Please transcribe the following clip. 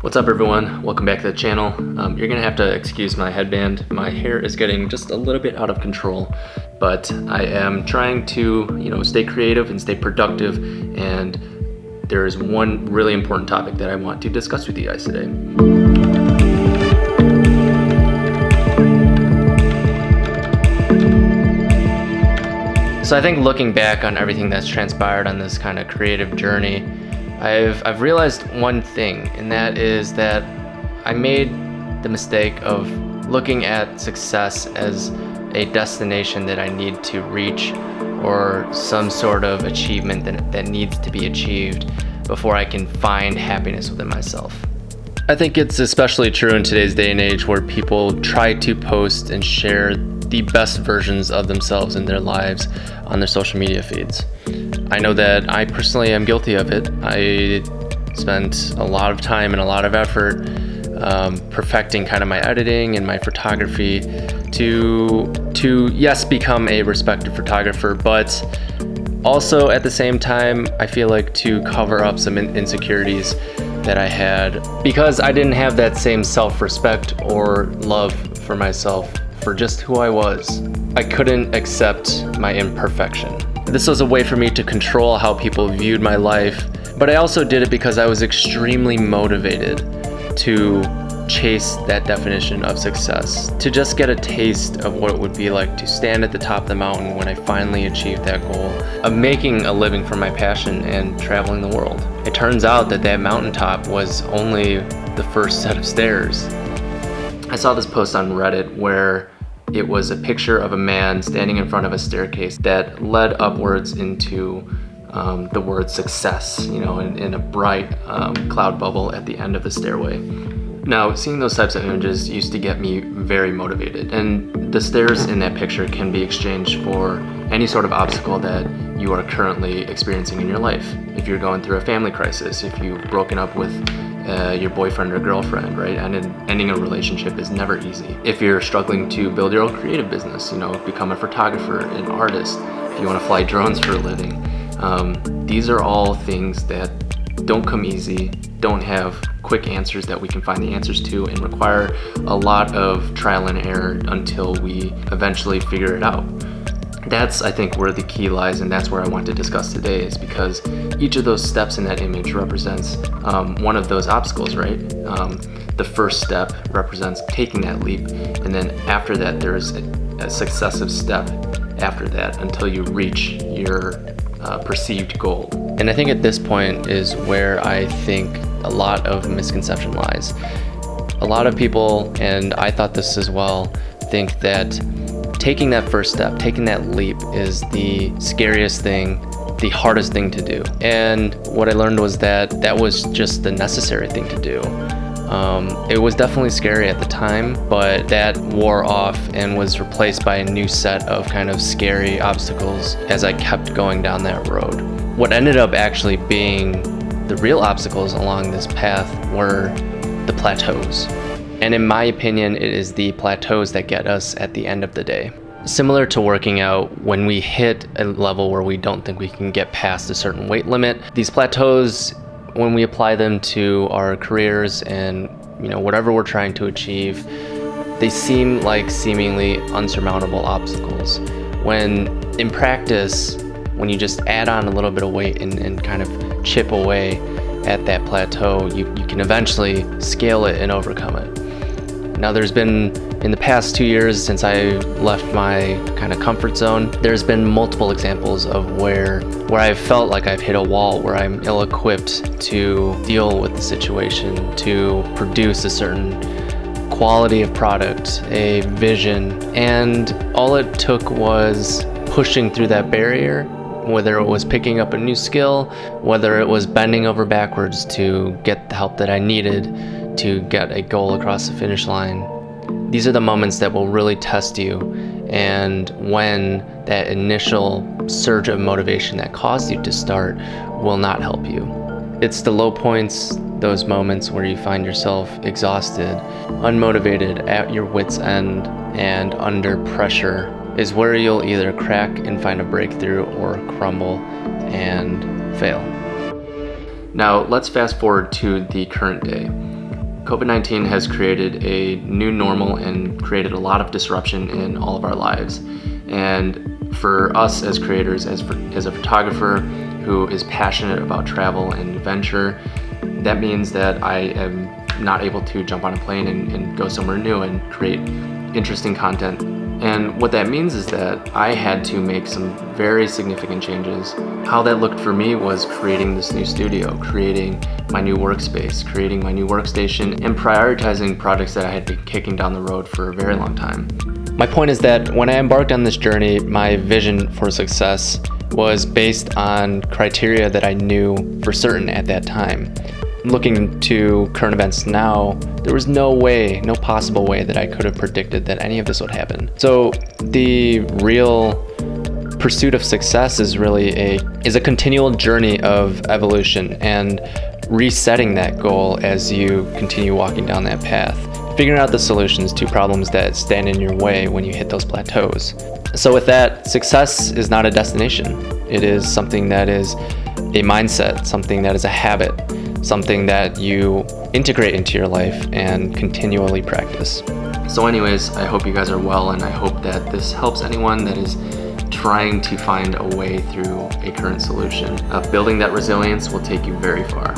What's up everyone? Welcome back to the channel. You're gonna have to excuse my headband. My hair is getting just a little bit out of control, but I am trying to, stay creative and stay productive, and there is one really important topic that I want to discuss with you guys today. So I think looking back on everything that's transpired on this kind of creative journey, I've realized one thing, and that is that I made the mistake of looking at success as a destination that I need to reach, or some sort of achievement that needs to be achieved before I can find happiness within myself. I think it's especially true in today's day and age where people try to post and share the best versions of themselves in their lives on their social media feeds. I know that I personally am guilty of it. I spent a lot of time and a lot of effort perfecting kind of my editing and my photography to yes, become a respected photographer, but also at the same time, I feel like to cover up some insecurities that I had because I didn't have that same self-respect or love for myself for just who I was. I couldn't accept my imperfection. This was a way for me to control how people viewed my life, but I also did it because I was extremely motivated to chase that definition of success, to just get a taste of what it would be like to stand at the top of the mountain when I finally achieved that goal of making a living from my passion and traveling the world. It turns out that mountaintop was only the first set of stairs. I saw this post on Reddit where it was a picture of a man standing in front of a staircase that led upwards into the word success, in a bright cloud bubble at the end of the stairway. Now, seeing those types of images used to get me very motivated, and the stairs in that picture can be exchanged for any sort of obstacle that you are currently experiencing in your life. If you're going through a family crisis, if you've broken up with your boyfriend or girlfriend, right? And ending a relationship is never easy. If you're struggling to build your own creative business, become a photographer, an artist, if you want to fly drones for a living, these are all things that don't come easy, don't have quick answers that we can find the answers to, and require a lot of trial and error until we eventually figure it out. That's, I think, where the key lies, and that's where I want to discuss today, is because each of those steps in that image represents one of those obstacles, right? The first step represents taking that leap, and then after that, there's a successive step after that until you reach your perceived goal. And I think at this point is where I think a lot of misconception lies. A lot of people, and I thought this as well, think that taking that first step, taking that leap is the scariest thing, the hardest thing to do. And what I learned was that was just the necessary thing to do. It was definitely scary at the time, but that wore off and was replaced by a new set of kind of scary obstacles as I kept going down that road. What ended up actually being the real obstacles along this path were the plateaus. And in my opinion, it is the plateaus that get us at the end of the day. Similar to working out, when we hit a level where we don't think we can get past a certain weight limit, these plateaus, when we apply them to our careers and whatever we're trying to achieve, they seem like seemingly unsurmountable obstacles. When in practice, when you just add on a little bit of weight and kind of chip away at that plateau, you can eventually scale it and overcome it. Now, there's been, in the past 2 years since I left my kind of comfort zone, there's been multiple examples of where I've felt like I've hit a wall, where I'm ill-equipped to deal with the situation, to produce a certain quality of product, a vision, and all it took was pushing through that barrier, whether it was picking up a new skill, whether it was bending over backwards to get the help that I needed to get a goal across the finish line. These are the moments that will really test you, and when that initial surge of motivation that caused you to start will not help you. It's the low points, those moments where you find yourself exhausted, unmotivated, at your wit's end, and under pressure, is where you'll either crack and find a breakthrough or crumble and fail. Now let's fast forward to the current day. COVID-19 has created a new normal and created a lot of disruption in all of our lives. And for us as creators, as a photographer who is passionate about travel and adventure, that means that I am not able to jump on a plane and go somewhere new and create interesting content. And what that means is that I had to make some very significant changes. How that looked for me was creating this new studio, creating my new workspace, creating my new workstation, and prioritizing projects that I had been kicking down the road for a very long time. My point is that when I embarked on this journey, my vision for success was based on criteria that I knew for certain at that time. Looking to current events now, there was no possible way that I could have predicted that any of this would happen. So the real pursuit of success is really a continual journey of evolution and resetting that goal as you continue walking down that path, figuring out the solutions to problems that stand in your way when you hit those plateaus. So with that, success is not a destination. It is something that is a mindset, something that is a habit, something that you integrate into your life and continually practice. So anyways, I hope you guys are well, and I hope that this helps anyone that is trying to find a way through a current solution. Building that resilience will take you very far.